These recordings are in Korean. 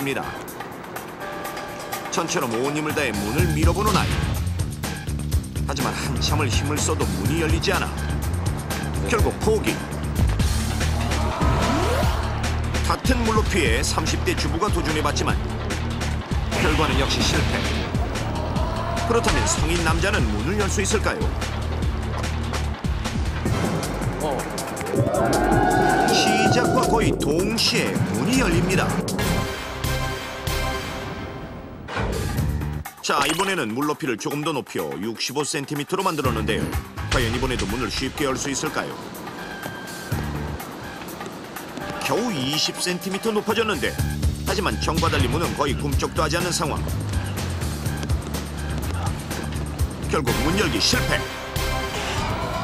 있습니다. 전처럼 온 힘을 다해 문을 밀어보는 아이. 하지만 한참을 힘을 써도 문이 열리지 않아 결국 포기. 같은 물높이에 30대 주부가 도전해봤지만 결과는 역시 실패. 그렇다면 성인 남자는 문을 열 수 있을까요? 시작과 거의 동시에 문이 열립니다. 자, 이번에는 물높이를 조금 더 높여 65cm로 만들었는데요. 과연 이번에도 문을 쉽게 열 수 있을까요? 겨우 20cm 높아졌는데 하지만 전과 달리 문은 거의 꿈쩍도 하지 않는 상황. 결국 문 열기 실패.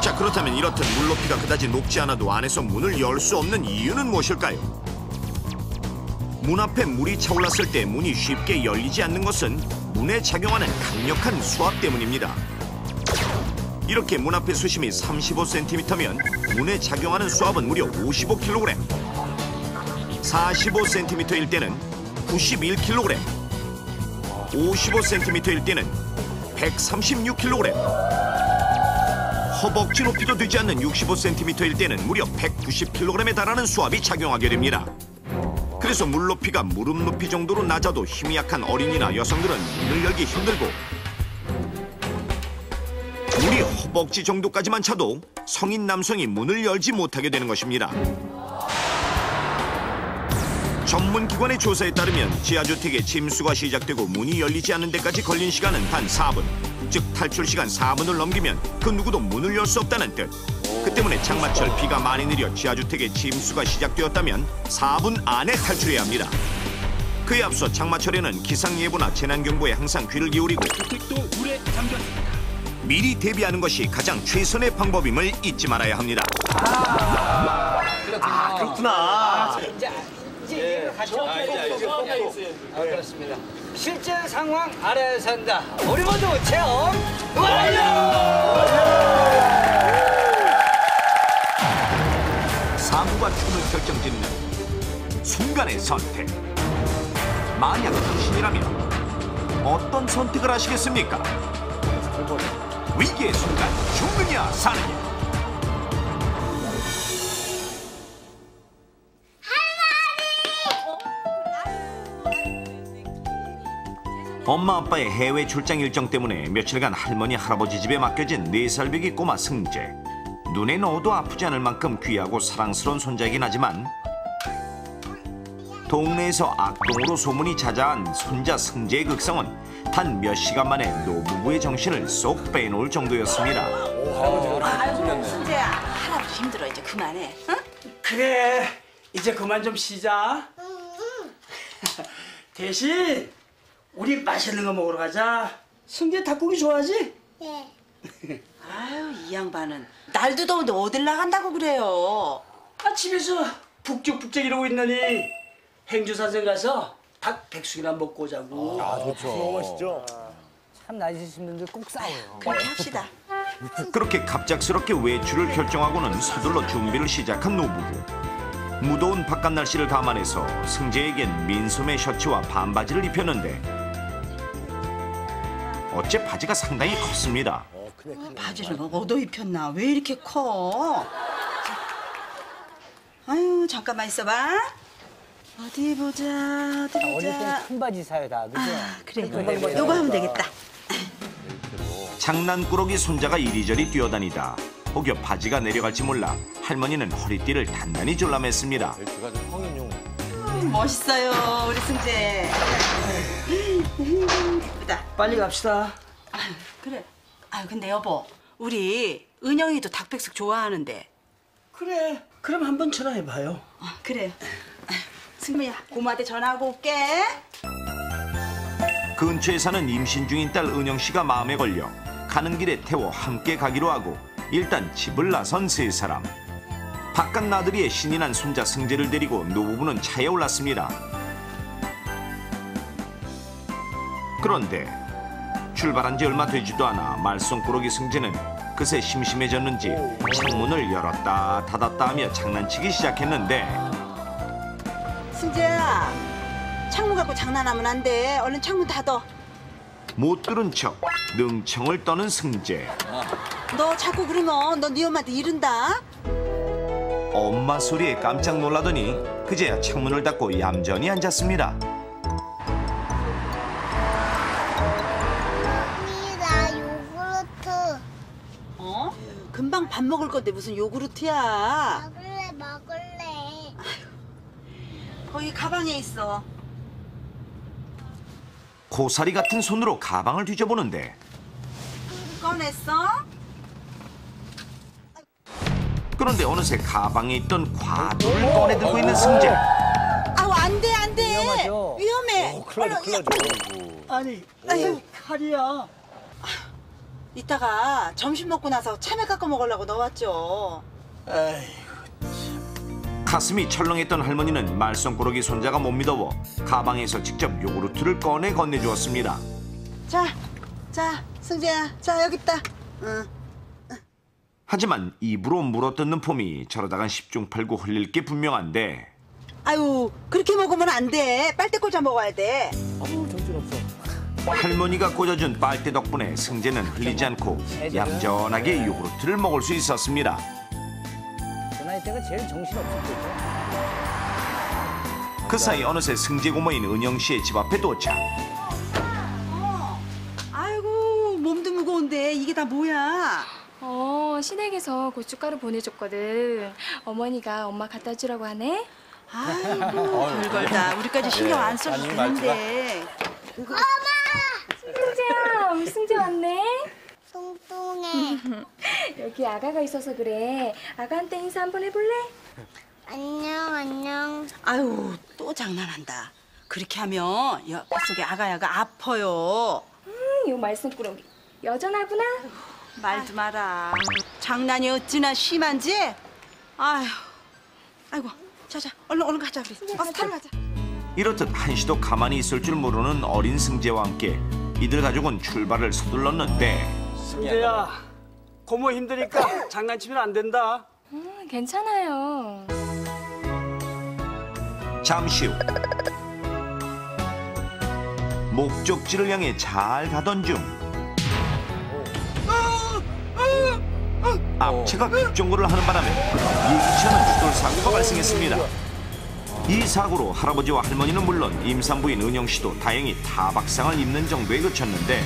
자, 그렇다면 이렇듯 물높이가 그다지 높지 않아도 안에서 문을 열 수 없는 이유는 무엇일까요? 문 앞에 물이 차올랐을 때 문이 쉽게 열리지 않는 것은 문에 작용하는 강력한 수압 때문입니다. 이렇게 문 앞의 수심이 35cm면 문에 작용하는 수압은 무려 55kg. 45cm일 때는 91kg, 55cm일 때는 136kg, 허벅지 높이도 되지 않는 65cm일 때는 무려 190kg에 달하는 수압이 작용하게 됩니다. 그래서 물 높이가 무릎 높이 정도로 낮아도 힘이 약한 어린이나 여성들은 문을 열기 힘들고, 물이 허벅지 정도까지만 차도 성인 남성이 문을 열지 못하게 되는 것입니다. 전문기관의 조사에 따르면 지하주택의 침수가 시작되고 문이 열리지 않는 데까지 걸린 시간은 단 4분. 즉 탈출 시간 4분을 넘기면 그 누구도 문을 열 수 없다는 뜻. 그 때문에 장마철 비가 많이 내려 지하주택의 침수가 시작되었다면 4분 안에 탈출해야 합니다. 그에 앞서 장마철에는 기상예보나 재난경보에 항상 귀를 기울이고 주택도 물에 잠겼습니다. 미리 대비하는 것이 가장 최선의 방법임을 잊지 말아야 합니다. 그렇구나. 이제 같이 그렇습니다. 실제 상황 알아야 한다. 우리 모두 체험 완료! 사고가 죽음을 결정짓는 순간의 선택. 만약 당신이라면 어떤 선택을 하시겠습니까? 위기의 순간 죽느냐 사느냐. 엄마 아빠의 해외 출장 일정 때문에 며칠간 할머니 할아버지 집에 맡겨진 4살 배기 꼬마 승재. 눈에 넣어도 아프지 않을 만큼 귀하고 사랑스러운 손자이긴 하지만 동네에서 악동으로 소문이 자자한 손자 승재의 극성은 단 몇 시간 만에 노부부의 정신을 쏙 빼놓을 정도였습니다. 아이고 승재야, 할아버지 힘들어. 이제 그만해. 응? 그래, 이제 그만 좀 쉬자. 대신 우리 맛있는 거 먹으러 가자. 승재 닭고기 좋아하지? 네. 아유, 이 양반은 날도 더운데 어딜 나간다고 그래요. 집에서 북적북적 이러고 있느니 행주산생 가서 닭 백숙이나 먹고 오자고. 좋죠. 맛있죠? 참 나이지신 분들 꼭 싸워요. 그렇게 합시다. 그렇게 갑작스럽게 외출을 결정하고는 서둘러 준비를 시작한 노부부. 무더운 바깥 날씨를 감안해서 승재에겐 민소매 셔츠와 반바지를 입혔는데 어째 바지가 상당히 컸습니다. 바지를 얻어 입혔나? 왜 이렇게 커? 아유, 잠깐만 있어봐. 어디 보자, 어디 보자. 큰 바지 사요 다, 그죠? 그래, 요거 하면 되겠다. 장난꾸러기 손자가 이리저리 뛰어다니다 혹여 바지가 내려갈지 몰라 할머니는 허리띠를 단단히 졸라맸습니다. 벨트가 좀 성인용. 멋있어요, 우리 승재. 예쁘다. 빨리 갑시다. 아유, 그래. 아유, 근데 여보, 우리 은영이도 닭백숙 좋아하는데. 그래, 그럼 한번 전화해봐요. 그래요. 아유, 승미야, 고모한테 전화하고 올게. 근처에 사는 임신 중인 딸 은영 씨가 마음에 걸려 가는 길에 태워 함께 가기로 하고 일단 집을 나선 세 사람. 바깥 나들이에 신이 난 손자 승재를 데리고 노부부는 차에 올랐습니다. 그런데 출발한 지 얼마 되지도 않아 말썽꾸러기 승재는 그새 심심해졌는지 창문을 열었다 닫았다 하며 장난치기 시작했는데 승재야, 창문 갖고 장난하면 안 돼. 얼른 창문 닫어. 못 들은 척 능청을 떠는 승재. 너 자꾸 그러면 너 네 엄마한테 이른다. 엄마 소리에 깜짝 놀라더니 그제야 창문을 닫고 얌전히 앉았습니다. 언니 나 요구르트 어? 금방 밥 먹을 건데 무슨 요구르트야. 먹을래. 거기 가방에 있어. 고사리 같은 손으로 가방을 뒤져보는데 꺼냈어? 그런데 어느새 가방에 있던 과도를 꺼내들고 있는 승재. 아우 안 돼, 안 돼. 위험하죠. 위험해. 큰일 나죠, 큰일 나죠. 아니 아유. 칼이야. 이따가 점심 먹고 나서 참외 깎아 먹으려고 넣었죠. 가슴이 철렁했던 할머니는 말썽꾸러기 손자가 못 믿어워 가방에서 직접 요구르트를 꺼내 건네주었습니다. 자, 승재야. 자, 여기 있다. 응. 하지만 입으로 물어뜯는 폼이 저러다간 10중 8구 흘릴 게 분명한데 아유, 그렇게 먹으면 안 돼. 빨대 꽂아 먹어야 돼. 아우, 정신없어. 할머니가 꽂아준 빨대 덕분에 승재는 흘리지 않고 얌전하게 요구르트를 먹을 수 있었습니다. 그 나이 때가 제일 정신없을 때죠. 그 사이 어느새 승재 고모인 은영 씨의 집 앞에 도착. 아이고, 몸도 무거운데 이게 다 뭐야? 시댁에서 고춧가루 보내줬거든. 어머니가 엄마 갖다 주라고 하네. 아이고, 별걸 다. 우리까지 신경 안 써도 아니, 되는데. 승재야, 승재 왔네. 뚱뚱해. 여기 아가가 있어서 그래. 아가한테 인사 한번 해볼래? 안녕. 아유, 또 장난한다. 그렇게 하면 뱃속에 아가야가 아파요. 요 말썽꾸러기 여전하구나. 말도 마라. 장난이 어찌나 심한지? 아이고, 자자, 얼른 가자 우리. 어서 타러 가자. 이렇듯 한시도 가만히 있을 줄 모르는 어린 승재와 함께 이들 가족은 출발을 서둘렀는데 승재야, 고모 힘드니까 장난치면 안 된다. 괜찮아요. 잠시 후 목적지를 향해 잘 가던 중 앞차가 급정거를 하는 바람에 예기치 않은 추돌 사고가 발생했습니다. 이 사고로 할아버지와 할머니는 물론 임산부인 은영 씨도 다행히 타박상을 입는 정도에 그쳤는데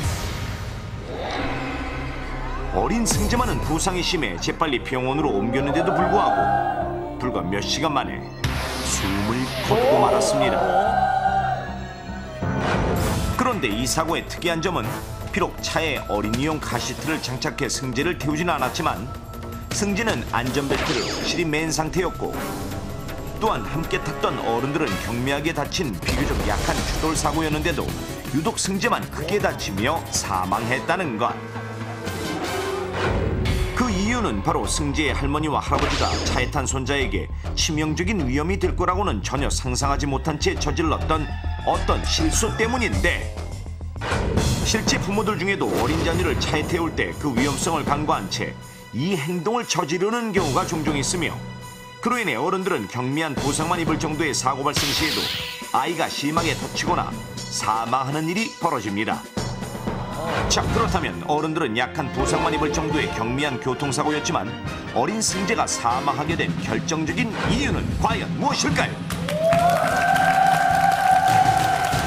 어린 승재만은 부상이 심해 재빨리 병원으로 옮겼는데도 불구하고 불과 몇 시간 만에 숨을 거두고 말았습니다. 그런데 이 사고의 특이한 점은 비록 차에 어린이용 카시트를 장착해 승재를 태우지는 않았지만 승재는 안전벨트를 확실히 맨 상태였고 또한 함께 탔던 어른들은 경미하게 다친 비교적 약한 추돌 사고였는데도 유독 승재만 크게 다치며 사망했다는 것. 그 이유는 바로 승재의 할머니와 할아버지가 차에 탄 손자에게 치명적인 위험이 될 거라고는 전혀 상상하지 못한 채 저질렀던 어떤 실수 때문인데 실제 부모들 중에도 어린 자녀를 차에 태울 때 그 위험성을 간과한 채 이 행동을 저지르는 경우가 종종 있으며 그로 인해 어른들은 경미한 부상만 입을 정도의 사고 발생 시에도 아이가 심하게 다치거나 사망하는 일이 벌어집니다. 자, 그렇다면 어른들은 약한 부상만 입을 정도의 경미한 교통사고였지만 어린 승재가 사망하게 된 결정적인 이유는 과연 무엇일까요?